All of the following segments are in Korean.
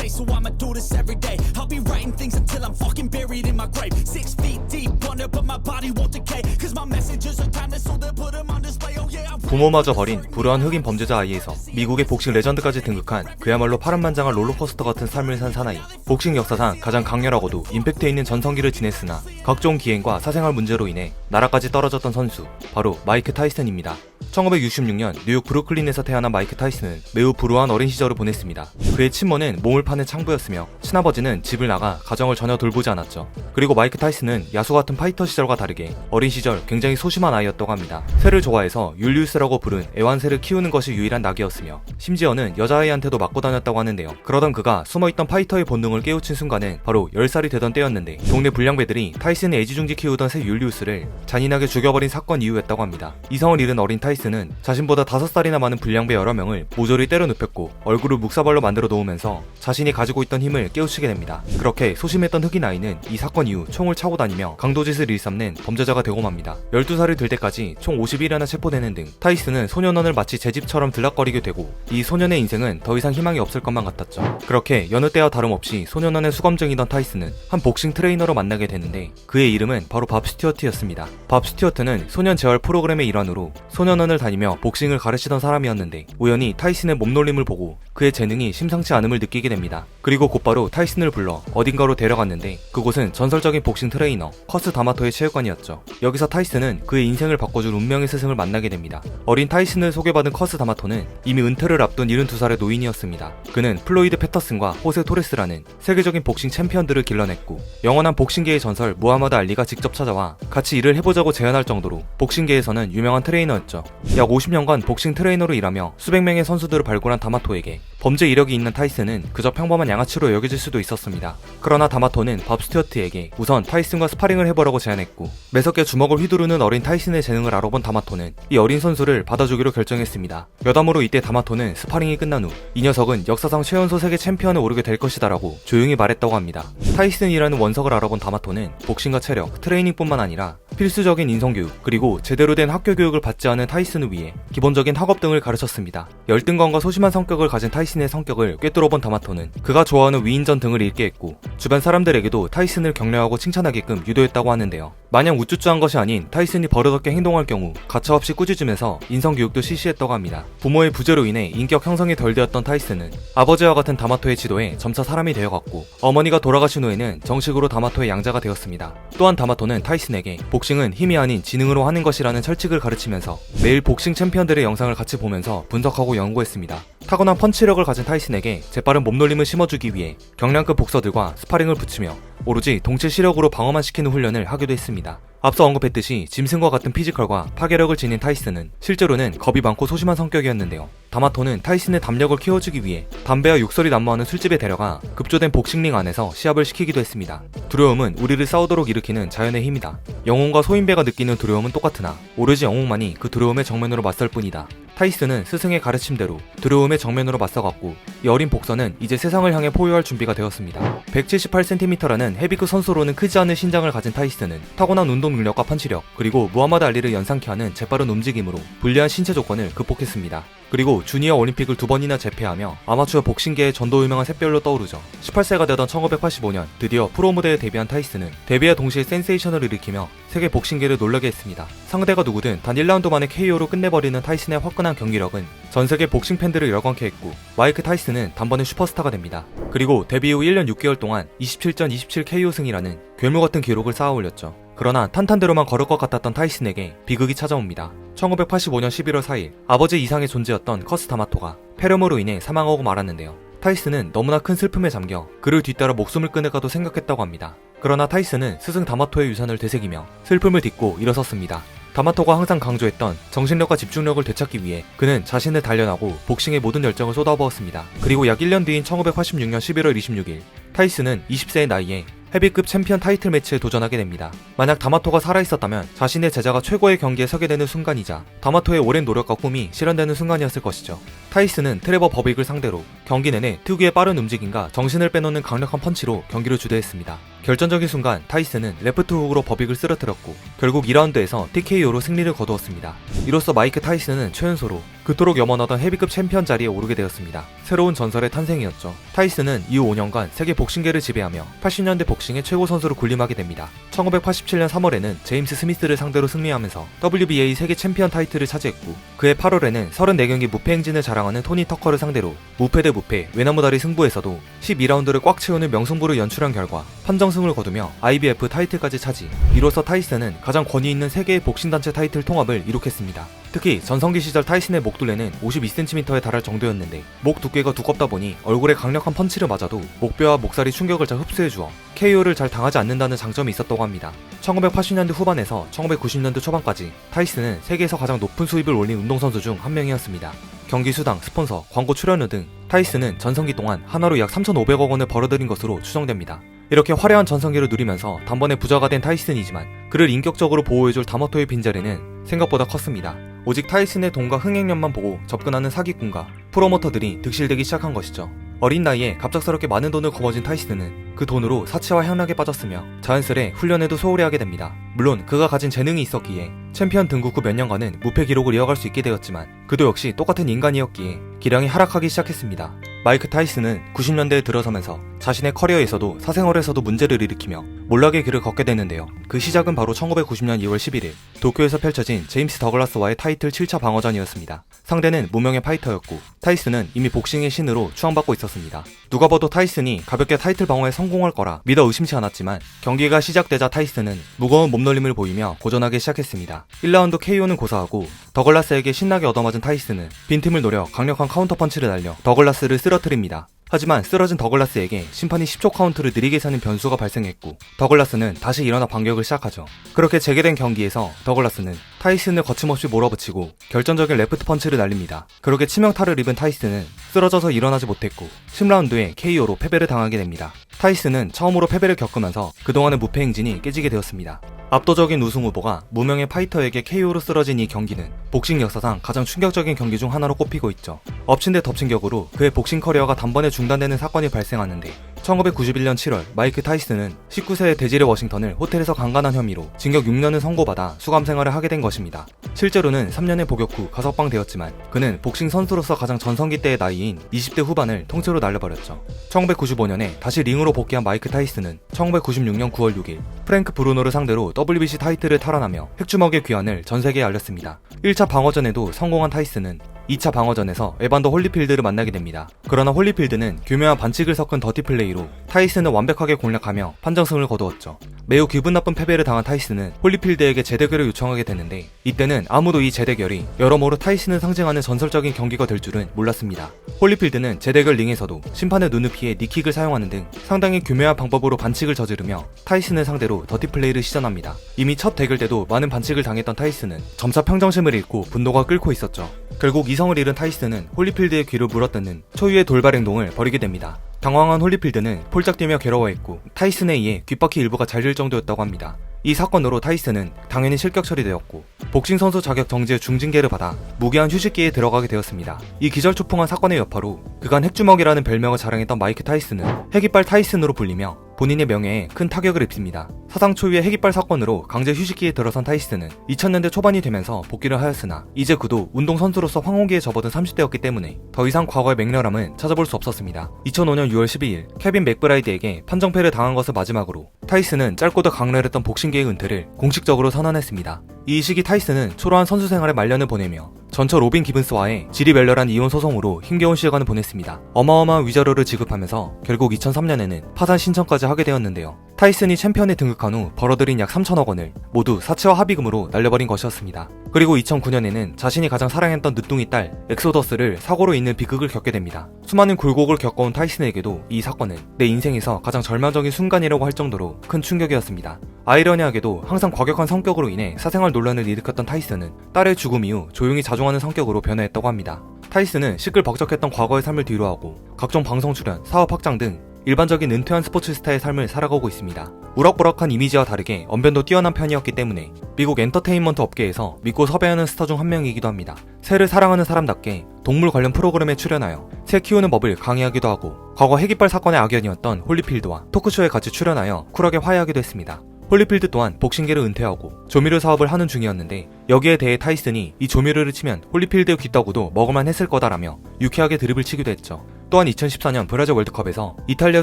say, so I'ma do this every day. I'll be writing things until I'm fucking buried in my grave. 6 feet deep under, but my body won't decay. Cause my messages are timeless, so they'll put them on display. Oh yeah. 부모마저 버린 불우한 흑인 범죄자 아이에서 미국의 복싱 레전드까지 등극한 그야말로 파란만장한 롤러코스터 같은 삶을 산 사나이. 복싱 역사상 가장 강렬하고도 임팩트 있는 전성기를 지냈으나 각종 기행과 사생활 문제로 인해 나라까지 떨어졌던 선수, 바로 마이크 타이슨입니다. 1966년 뉴욕 브루클린에서 태어난 마이크 타이슨은 매우 불우한 어린 시절을 보냈습니다. 그의 친모는 몸을 파는 창부였으며 친아버지는 집을 나가 가정을 전혀 돌보지 않았죠. 그리고 마이크 타이슨은 야수 같은 파이터 시절과 다르게 어린 시절 굉장히 소심한 아이였다고 합니다. 새를 좋아해서 율리우스라고 부른 애완새를 키우는 것이 유일한 낙이었으며 심지어는 여자아이한테도 맞고 다녔다고 하는데요. 그러던 그가 숨어있던 파이터의 본능을 깨우친 순간은 바로 10살이 되던 때였는데 동네 불량배들이 타이슨의 애지중지 키우던 새 율리우스를 잔인하게 죽여버린 사건 이후였다고 합니다. 이성을 잃은 어린 타이슨은 자신보다 5살이나 많은 불량배 여러 명을 모조리 때려 눕혔고 얼굴을 묵사발로 만들어 놓으면서 자신이 가지고 있던 힘을 깨우치게 됩니다. 그렇게 소심했던 흑인 아이는 이 사건 이후 총을 차고 다니며 강도짓을 일삼는 범죄자가 되고 맙니다. 12살이 될 때까지 총 51회나 체포되는 등 타이슨은 소년원을 마치 제 집처럼 들락거리게 되고 이 소년의 인생은 더 이상 희망이 없을 것만 같았죠. 그렇게 여느 때와 다름없이 소년원의 수검쟁이던 타이슨은 한 복싱 트레이너로 만나게 되는데 그의 이름은 바로 밥 스튜어트였습니다. 밥 스튜어트는 소년 재활 프로그램의 일환으로 소년원을 다니며 복싱을 가르치던 사람이었는데 우연히 타이슨의 몸놀림을 보고 그의 재능이 심상치 않음을 느끼게 됩니다. 그리고 곧바로 타이슨을 불러 어딘가로 데려갔는데 그곳은 전설적인 복싱 트레이너 커스 다마토의 체육관이었죠. 여기서 타이슨은 그의 인생을 바꿔줄 운명의 스승을 만나게 됩니다. 어린 타이슨을 소개받은 커스 다마토는 이미 은퇴를 앞둔 72살의 노인이었습니다. 그는 플로이드 패터슨과 호세 토레스라는 세계적인 복싱 챔피언들을 길러냈고 영원한 복싱계의 전설 무하마드 알리가 직접 찾아와 같이 일을 해보자고 제안할 정도로 복싱계에서는 유명한 트레이너였죠. 약 50년간 복싱 트레이너로 일하며 수백 명의 선수들을 발굴한 다마토에게 범죄 이력이 있는 타이슨은 그저 평범한 양아치로 여겨질 수도 있었습니다. 그러나 다마토는 밥 스튜어트에게 우선 타이슨과 스파링을 해보라고 제안했고 매섭게 주먹을 휘두르는 어린 타이슨의 재능을 알아본 다마토는 이 어린 선수를 받아주기로 결정했습니다. 여담으로 이때 다마토는 스파링이 끝난 후 이 녀석은 역사상 최연소 세계 챔피언에 오르게 될 것이다 라고 조용히 말했다고 합니다. 타이슨이라는 원석을 알아본 다마토는 복싱과 체력, 트레이닝뿐만 아니라 필수적인 인성교육 그리고 제대로 된 학교 교육을 받지 않은 타이슨을 위해 기본적인 학업 등을 가르쳤습니다. 열등감과 소심한 성격을 가진 타이슨의 성격을 꿰뚫어본 다마토는 그가 좋아하는 위인전 등을 읽게 했고 주변 사람들에게도 타이슨을 격려하고 칭찬하게끔 유도했다고 하는데요. 마냥 우쭈쭈한 것이 아닌 타이슨이 버릇없게 행동할 경우 가차없이 꾸짖으면서 인성교육도 실시했다고 합니다. 부모의 부재로 인해 인격 형성이 덜 되었던 타이슨은 아버지와 같은 다마토의 지도에 점차 사람이 되어갔고 어머니가 돌아가신 후에는 정식으로 다마토의 양자가 되었습니다. 또한 다마토는 타이슨에게 복싱은 힘이 아닌 지능으로 하는 것이라는 철칙을 가르치면서 매일 복싱 챔피언들의 영상을 같이 보면서 분석하고 연구했습니다. 타고난 펀치력을 가진 타이슨에게 재빠른 몸놀림을 심어주기 위해 경량급 복서들과 스파링을 붙이며 오로지 동체 시력으로 방어만 시키는 훈련을 하기도 했습니다. 앞서 언급했듯이 짐승과 같은 피지컬과 파괴력을 지닌 타이슨은 실제로는 겁이 많고 소심한 성격이었는데요. 다마토는 타이슨의 담력을 키워주기 위해 담배와 육설이 난무하는 술집에 데려가 급조된 복싱링 안에서 시합을 시키기도 했습니다. 두려움은 우리를 싸우도록 일으키는 자연의 힘이다. 영웅과 소인배가 느끼는 두려움은 똑같으나 오로지 영웅만이 그 두려움의 정면으로 맞설 뿐이다. 타이슨은 스승의 가르침대로 두려움의 정면으로 맞서갔고 이 어린 복서는 이제 세상을 향해 포효할 준비가 되었습니다. 178cm라는 헤비급 선수로는 크지 않은 신장을 가진 타이슨은 타고난 운동 능력과 펀치력 그리고 무하마드 알리를 연상케 하는 재빠른 움직임으로 불리한 신체 조건을 극복했습니다. 그리고 주니어 올림픽을 2번이나 제패하며 아마추어 복싱계의 전도유명한 샛별로 떠오르죠. 18세가 되던 1985년 드디어 프로 무대에 데뷔한 타이슨은 데뷔와 동시에 센세이션을 일으키며 세계 복싱계를 놀라게 했습니다. 상대가 누구든 단 1라운드 만에 KO로 끝내버리는 타이슨의 화끈한 경기력은 전세계 복싱 팬들을 열광케 했고 마이크 타이슨은 단번에 슈퍼스타가 됩니다. 그리고 데뷔 후 1년 6개월 동안 27전 27 KO 승이라는 괴물같은 기록을 쌓아 올렸죠. 그러나 탄탄대로만 걸을 것 같았던 타이슨에게 비극이 찾아옵니다. 1985년 11월 4일 아버지 이상의 존재였던 커스 다마토가 폐렴으로 인해 사망하고 말았는데요. 타이슨은 너무나 큰 슬픔에 잠겨 그를 뒤따라 목숨을 끊을까도 생각했다고 합니다. 그러나 타이슨은 스승 다마토의 유산을 되새기며 슬픔을 딛고 일어섰습니다. 다마토가 항상 강조했던 정신력과 집중력을 되찾기 위해 그는 자신을 단련하고 복싱의 모든 열정을 쏟아부었습니다. 그리고 약 1년 뒤인 1986년 11월 26일 타이슨은 20세의 나이에 헤비급 챔피언 타이틀 매치에 도전하게 됩니다. 만약 다마토가 살아있었다면 자신의 제자가 최고의 경기에 서게 되는 순간이자 다마토의 오랜 노력과 꿈이 실현되는 순간이었을 것이죠. 타이슨은 트레버 버빅을 상대로 경기 내내 특유의 빠른 움직임과 정신을 빼놓는 강력한 펀치로 경기를 주도했습니다. 결정적인 순간 타이슨은 레프트 훅으로 버빅을 쓰러뜨렸고 결국 2라운드에서 TKO로 승리를 거두었습니다. 이로써 마이크 타이슨은 최연소로 그토록 염원하던 헤비급 챔피언 자리에 오르게 되었습니다. 새로운 전설의 탄생이었죠. 타이슨은 이후 5년간 세계 복싱계를 지배하며 80년대 복싱의 최고 선수로 군림하게 됩니다. 1987년 3월에는 제임스 스미스를 상대로 승리하면서 WBA 세계 챔피언 타이틀을 차지했고 그해 8월에는 34경기 무패 행진을 자랑하는 토니 터커를 상대로 무패 대 무패 외나무다리 승부에서도 12라운드를 꽉 채우는 명승부를 연출한 결과 판정승을 거두며 IBF 타이틀까지 차지. 이로써 타이슨은 가장 권위 있는 세계의 복싱단체 타이틀 통합을 이룩했습니다. 특히 전성기 시절 타이슨의 목둘레는 52cm에 달할 정도였는데 목 두께가 두껍다 보니 얼굴에 강력한 펀치를 맞아도 목뼈와 목살이 충격을 잘 흡수해주어 KO를 잘 당하지 않는다는 장점이 있었다고 합니다. 1980년대 후반에서 1990년대 초반까지 타이슨은 세계에서 가장 높은 수입을 올린 운동선수 중 한 명이었습니다. 경기 수당, 스폰서, 광고 출연료 등 타이슨은 전성기 동안 하나로 약 3,500억 원을 벌어들인 것으로 추정됩니다. 이렇게 화려한 전성기를 누리면서 단번에 부자가 된 타이슨이지만 그를 인격적으로 보호해줄 다모토의 빈자리는 생각보다 컸습니다. 오직 타이슨의 돈과 흥행력만 보고 접근하는 사기꾼과 프로모터들이 득실되기 시작한 것이죠. 어린 나이에 갑작스럽게 많은 돈을 거머쥔 타이슨은 그 돈으로 사치와 향락에 빠졌으며 자연스레 훈련에도 소홀히 하게 됩니다. 물론 그가 가진 재능이 있었기에 챔피언 등극 후 몇 년간은 무패 기록을 이어갈 수 있게 되었지만 그도 역시 똑같은 인간이었기에 기량이 하락하기 시작했습니다. 마이크 타이슨은 90년대에 들어서면서 자신의 커리어에서도 사생활에서도 문제를 일으키며 몰락의 길을 걷게 되는데요. 그 시작은 바로 1990년 2월 11일 도쿄에서 펼쳐진 제임스 더글라스와의 타이틀 7차 방어전이었습니다. 상대는 무명의 파이터였고 타이슨은 이미 복싱의 신으로 추앙받고 있었습니다. 누가 봐도 타이슨이 가볍게 타이틀 방어에 성공할 거라 믿어 의심치 않았지만 경기가 시작되자 타이슨은 무거운 몸놀림을 보이며 고전하기 시작했습니다. 1라운드 KO는 고사하고 더글라스에게 신나게 얻어맞은 타이슨은 빈틈을 노려 강력한 카운터 펀치를 날려 더글라스를 쓰러뜨립니다. 하지만 쓰러진 더글라스에게 심판이 10초 카운트를 느리게 세는 변수가 발생했고 더글라스는 다시 일어나 반격을 시작하죠. 그렇게 재개된 경기에서 더글라스는 타이슨을 거침없이 몰아붙이고 결정적인 레프트 펀치를 날립니다. 그렇게 치명타를 입은 타이슨은 쓰러져서 일어나지 못했고 10라운드에 KO로 패배를 당하게 됩니다. 타이슨은 처음으로 패배를 겪으면서 그동안의 무패 행진이 깨지게 되었습니다. 압도적인 우승 후보가 무명의 파이터에게 KO로 쓰러진 이 경기는 복싱 역사상 가장 충격적인 경기 중 하나로 꼽히고 있죠. 엎친 데 덮친 격으로 그의 복싱 커리어가 단번에 중단되는 사건이 발생하는데 1991년 7월 마이크 타이슨은 19세의 데지레 워싱턴을 호텔에서 강간한 혐의로 징역 6년을 선고받아 수감 생활을 하게 된 것입니다. 실제로는 3년의 복역 후 가석방되었지만 그는 복싱 선수로서 가장 전성기 때의 나이인 20대 후반을 통째로 날려버렸죠. 1995년에 다시 링으로 복귀한 마이크 타이슨은 1996년 9월 6일 프랭크 브루노를 상대로 WBC 타이틀을 탈환하며 핵주먹의 귀환을 전 세계에 알렸습니다. 1차 방어전에도 성공한 타이슨은 2차 방어전에서 에반더 홀리필드를 만나게 됩니다. 그러나 홀리필드는 교묘한 반칙을 섞은 더티 플레이로 타이슨을 완벽하게 공략하며 판정승을 거두었죠. 매우 기분 나쁜 패배를 당한 타이슨은 홀리필드에게 재대결을 요청하게 되는데 이때는 아무도 이 재대결이 여러모로 타이슨을 상징하는 전설적인 경기가 될 줄은 몰랐습니다. 홀리필드는 재대결 링에서도 심판의 눈을 피해 니킥을 사용하는 등 상당히 교묘한 방법으로 반칙을 저지르며 타이슨을 상대로 더티 플레이를 시전합니다. 이미 첫 대결 때도 많은 반칙을 당했던 타이슨은 점차 평정심을 잃고 분노가 끓고 있었죠. 결국 이성을 잃은 타이슨은 홀리필드의 귀를 물어뜯는 초유의 돌발 행동을 벌이게 됩니다. 당황한 홀리필드는 폴짝 뛰며 괴로워했고 타이슨에 의해 귓바퀴 일부가 잘릴 정도였다고 합니다. 이 사건으로 타이슨은 당연히 실격 처리되었고 복싱 선수 자격 정지의 중징계를 받아 무기한 휴식기에 들어가게 되었습니다. 이 기절초풍한 사건의 여파로 그간 핵주먹이라는 별명을 자랑했던 마이크 타이슨은 핵이빨 타이슨으로 불리며 본인의 명예에 큰 타격을 입습니다. 사상 초유의 핵이빨 사건으로 강제 휴식기에 들어선 타이슨은 2000년대 초반이 되면서 복귀를 하였으나 이제 그도 운동선수로서 황혼기에 접어든 30대였기 때문에 더 이상 과거의 맹렬함은 찾아볼 수 없었습니다. 2005년 6월 12일 케빈 맥브라이드에게 판정패를 당한 것을 마지막으로 타이슨은 짧고도 강렬했던 복싱계의 은퇴를 공식적으로 선언했습니다. 이 시기 타이슨은 초라한 선수 생활의 말년을 보내며 전처 로빈 기븐스와의 지리멸렬한 이혼 소송으로 힘겨운 시간을 보냈습니다. 어마어마한 위자료를 지급하면서 결국 2003년에는 파산 신청까지 하게 되었는데요. 타이슨이 챔피언에 등극한 후 벌어들인 약 3천억 원을 모두 사채와 합의금으로 날려버린 것이었습니다. 그리고 2009년에는 자신이 가장 사랑했던 늦둥이 딸 엑소더스를 사고로 인해 비극을 겪게 됩니다. 수많은 굴곡을 겪어온 타이슨에게도 이 사건은 내 인생에서 가장 절망적인 순간이라고 할 정도로 큰 충격이었습니다. 아이러니하게도 항상 과격한 성격으로 인해 사생활 논란을 일으켰던 타이슨은 딸의 죽음 이후 조용히 자중하는 성격으로 변화했다고 합니다. 타이슨은 시끌벅적했던 과거의 삶을 뒤로하고 각종 방송 출연, 사업 확장 등 일반적인 은퇴한 스포츠 스타의 삶을 살아가고 있습니다. 우락부락한 이미지와 다르게 언변도 뛰어난 편이었기 때문에 미국 엔터테인먼트 업계에서 믿고 섭외하는 스타 중 한 명이기도 합니다. 새를 사랑하는 사람답게 동물 관련 프로그램에 출연하여 새 키우는 법을 강의하기도 하고 과거 핵이빨 사건의 악연이었던 홀리필드와 토크쇼에 같이 출연하여 쿨하게 화해하기도 했습니다. 홀리필드 또한 복싱계를 은퇴하고 조미료 사업을 하는 중이었는데 여기에 대해 타이슨이 이 조미료를 치면 홀리필드의 귀따구도 먹을만 했을 거다라며 유쾌하게 드립을 치기도 했죠. 또한 2014년 브라질 월드컵에서 이탈리아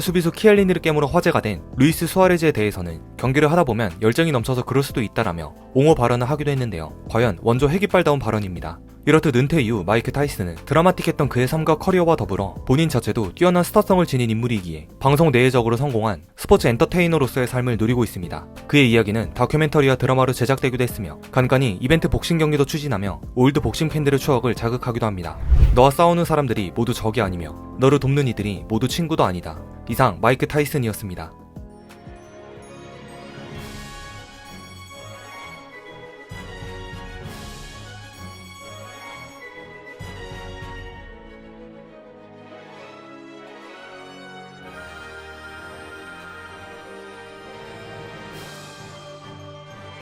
수비수 키엘리니를 깨물어 화제가 된 루이스 수아레즈에 대해서는 경기를 하다보면 열정이 넘쳐서 그럴 수도 있다라며 옹호 발언을 하기도 했는데요. 과연 원조 핵이빨다운 발언입니다. 이렇듯 은퇴 이후 마이크 타이슨은 드라마틱했던 그의 삶과 커리어와 더불어 본인 자체도 뛰어난 스타성을 지닌 인물이기에 방송 내외적으로 성공한 스포츠 엔터테이너로서의 삶을 누리고 있습니다. 그의 이야기는 다큐멘터리와 드라마로 제작되기도 했으며 간간히 이벤트 복싱 경기도 추진하며 올드 복싱 팬들의 추억을 자극하기도 합니다. 너와 싸우는 사람들이 모두 적이 아니며 너를 돕는 이들이 모두 친구도 아니다. 이상 마이크 타이슨이었습니다.